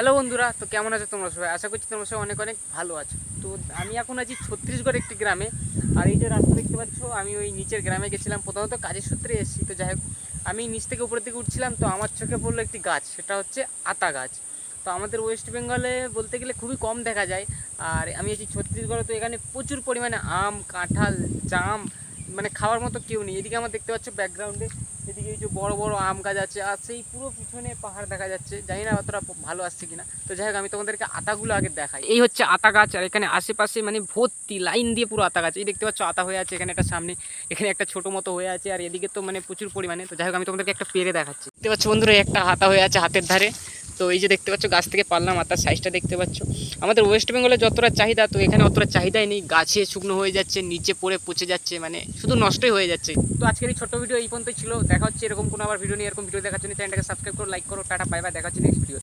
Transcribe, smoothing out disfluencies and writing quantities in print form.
Hello বন্ধুরা, তো কেমন আছো তোমরা সবাই? আশা করছি তোমরা সবাই অনেক অনেক ভালো আছো। তো আমি এখন আছি ছত্তিশগড় একটি গ্রামে। আর এই যে রাস্তা দেখতে পাচ্ছ, আমি ওই নিচের গ্রামে গেছিলাম, প্রথমত কাজের সূত্রে এসেছি। তো যাই হোক, আমি নিচ থেকে উপরের দিকে উঠছিলাম, তো আমার চোখে পড়লো একটি গাছ, সেটা হচ্ছে আতা গাছ। তো আমাদের ওয়েস্ট বেঙ্গলে বলতে গেলে খুবই কম দেখা যায়। আর আমি আছি ছত্তিশগড়ে, তো এখানে প্রচুর পরিমাণে আম, কাঁঠাল, জাম, মানে খাওয়ার মতো কেউ নেই। এদিকে আমার দেখতে পাচ্ছ ব্যাকগ্রাউন্ডে, এদিকে এই যে বড় বড় আম গাছ আছে, আর সেই পুরো পিছনে পাহাড় দেখা যাচ্ছে। জানি না অতটা ভালো আসছে কিনা। তো যাই হোক, আমি তোমাদেরকে আতাগুলো আগে দেখাই। এই হচ্ছে আতা গাছ, আর এখানে আশেপাশে মানে ভর্তি লাইন দিয়ে পুরো আতা গাছ। এই দেখতে পাচ্ছ আতা হয়ে আছে এখানে একটা সামনে, এখানে একটা ছোট মতো হয়ে আছে, আর এদিকে তো মানে প্রচুর পরিমাণে। তো যাই হোক, আমি তোমাদেরকে একটা পেরে দেখাচ্ছি। দেখতে পাচ্ছ বন্ধুরা, একটা আতা হয়ে আছে হাতের ধারে। তো এই যে দেখতে পাচ্ছ গাছ থেকে পারলাম, আতার সাইজটা দেখতে পাচ্ছ। আমাদের ওয়েস্ট বেঙ্গলে যতটা চাহিদা, তো এখানে অতটা চাহিদাই নেই। গাছে শুকনো হয়ে যাচ্ছে, নিচে পড়ে পচে যাচ্ছে, মানে শুধু নষ্টই হয়ে যাচ্ছে। তো আজকের এই ছোট্ট ভিডিও এই পর্যন্তই ছিল। দেখা হচ্ছে এরকম কোনো আবার ভিডিও নিয়ে, এরকম ভিডিও দেখার জন্য চ্যানেলটাকে সাবস্ক্রাইব করো, লাইক করো। টাটা, বাই বাই, দেখা হচ্ছে নেক্সট ভিডিও।